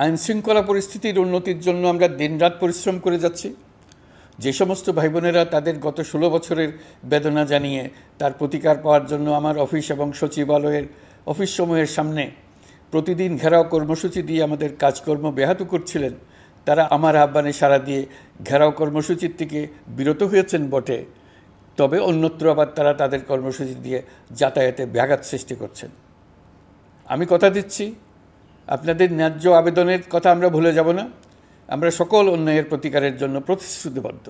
আইনশৃঙ্খলা পরিস্থিতির উন্নতির জন্য আমরা দিনরাত পরিশ্রম করে যাচ্ছি। যে সমস্ত ভাই বোনেরা তাদের গত 16 বছরের বেদনা জানিয়ে তার প্রতিকার পাওয়ার জন্য আমার অফিস এবং সচিবালয়ের অফিসসমূহের সামনে প্রতিদিন ঘেরাও কর্মসূচি দিয়ে আমাদের কাজকর্ম ব্যাহত করছিলেন, তারা আমার আহ্বানে সাড়া দিয়ে ঘেরাও কর্মসূচির থেকে বিরত হয়েছেন বটে, তবে অন্যত্র আবার তারা তাদের কর্মসূচি দিয়ে যাতায়াতে ব্যাঘাত সৃষ্টি করছেন। আমি কথা দিচ্ছি, আপনাদের ন্যায্য আবেদনের কথা আমরা ভুলে যাব না। আমরা সকল অন্যায়ের প্রতিকারের জন্য প্রতিশ্রুতিবদ্ধ।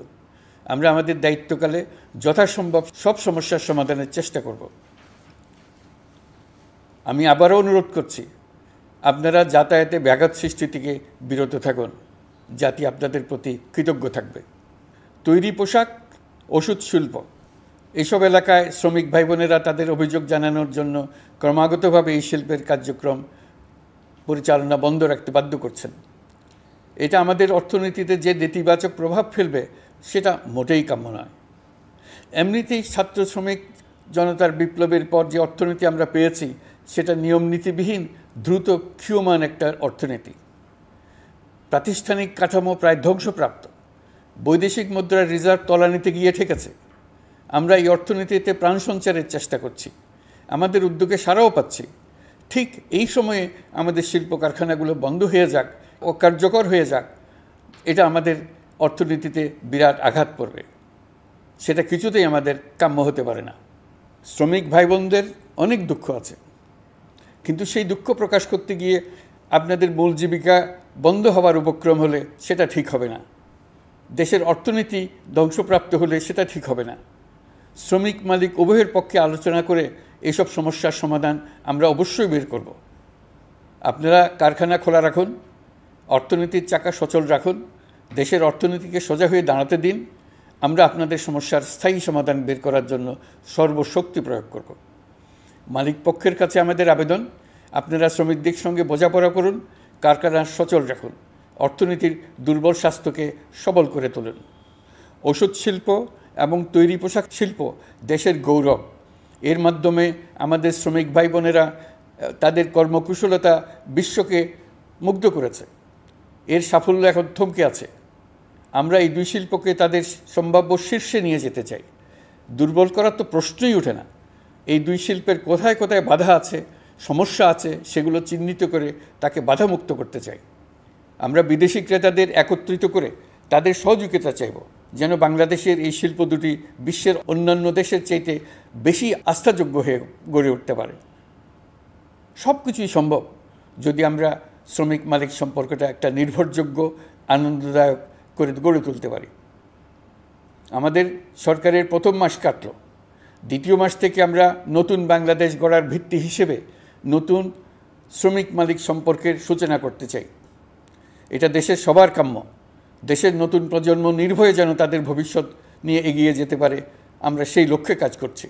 আমরা আমাদের দায়িত্বকালে যথাসম্ভব সব সমস্যার সমাধানের চেষ্টা করব। আমি আবারও অনুরোধ করছি, আপনারা যাতায়াতে ব্যাঘাত সৃষ্টি থেকে বিরত থাকুন। জাতি আপনাদের প্রতি কৃতজ্ঞ থাকবে। তৈরি পোশাক, ওষুধ শিল্প, এসব এলাকায় শ্রমিক ভাই বোনেরা তাদের অভিযোগ জানানোর জন্য ক্রমাগতভাবে এই শিল্পের কার্যক্রম পরিচালনা বন্ধ রাখতে বাধ্য করছেন। এটা আমাদের অর্থনীতিতে যে নেতিবাচক প্রভাব ফেলবে সেটা মোটেই কাম্য নয়। এমনিতেই ছাত্র শ্রমিক জনতার বিপ্লবের পর যে অর্থনীতি আমরা পেয়েছি সেটা নিয়মনীতিবিহীন দ্রুত ক্ষীয়মান একটা অর্থনীতি। প্রাতিষ্ঠানিক কাঠামো প্রায় ধ্বংসপ্রাপ্ত। বৈদেশিক মুদ্রার রিজার্ভ তলানিতে গিয়ে ঠেকেছে। আমরা এই অর্থনীতিতে প্রাণ সঞ্চারের চেষ্টা করছি, আমাদের উদ্যোগে সাড়াও পাচ্ছি। ঠিক এই সময়ে আমাদের শিল্প কারখানাগুলো বন্ধ হয়ে যাক, অকার্যকর হয়ে যাক, এটা আমাদের অর্থনীতিতে বিরাট আঘাত পড়বে। সেটা কিছুতেই আমাদের কাম্য হতে পারে না। শ্রমিক ভাই বোনদের অনেক দুঃখ আছে, কিন্তু সেই দুঃখ প্রকাশ করতে গিয়ে আপনাদের মূল জীবিকা বন্ধ হওয়ার উপক্রম হলে সেটা ঠিক হবে না। দেশের অর্থনীতি ধ্বংসপ্রাপ্ত হলে সেটা ঠিক হবে না। শ্রমিক মালিক উভয়ের পক্ষে আলোচনা করে এসব সমস্যার সমাধান আমরা অবশ্যই বের করব। আপনারা কারখানা খোলা রাখুন, অর্থনীতির চাকা সচল রাখুন, দেশের অর্থনীতিকে সোজা হয়ে দাঁড়াতে দিন। আমরা আপনাদের সমস্যার স্থায়ী সমাধান বের করার জন্য সর্বশক্তি প্রয়োগ করব। মালিক পক্ষের কাছে আমাদের আবেদন, আপনারা শ্রমিকদের সঙ্গে বোঝাপড়া করুন, কারখানা সচল রাখুন, অর্থনীতির দুর্বল স্বাস্থ্যকে সবল করে তুলুন। ওষুধ শিল্প এবং তৈরি পোশাক শিল্প দেশের গৌরব। এর মাধ্যমে আমাদের শ্রমিক ভাই বোনেরা তাদের কর্মকুশলতা বিশ্বকে মুগ্ধ করেছে। এর সাফল্য এখন থমকে আছে। আমরা এই দুই শিল্পকে তাদের সম্ভাব্য শীর্ষে নিয়ে যেতে চাই। দুর্বল করার তো প্রশ্নই ওঠে না। এই দুই শিল্পের কোথায় কোথায় বাধা আছে, সমস্যা আছে, সেগুলো চিহ্নিত করে তাকে বাধামুক্ত করতে চাই। আমরা বিদেশি ক্রেতাদের একত্রিত করে তাদের সহযোগিতা চাইব, যেন বাংলাদেশের এই শিল্প দুটি বিশ্বের অন্যান্য দেশের চাইতে বেশি আস্থাযোগ্য হয়ে গড়ে উঠতে পারে। সব কিছুই সম্ভব যদি আমরা শ্রমিক মালিক সম্পর্কটা একটা নির্ভরযোগ্য, আনন্দদায়ক করে গড়ে তুলতে পারি। আমাদের সরকারের প্রথম মাস কাটল। দ্বিতীয় মাস থেকে আমরা নতুন বাংলাদেশ গড়ার ভিত্তি হিসেবে নতুন শ্রমিক মালিক সম্পর্কের সূচনা করতে চাই। এটা দেশের সবার কাম্য। দেশের নতুন প্রজন্ম নির্ভয়ে যেন তাদের ভবিষ্যৎ নিয়ে এগিয়ে যেতে পারে, আমরা সেই লক্ষ্যে কাজ করছি।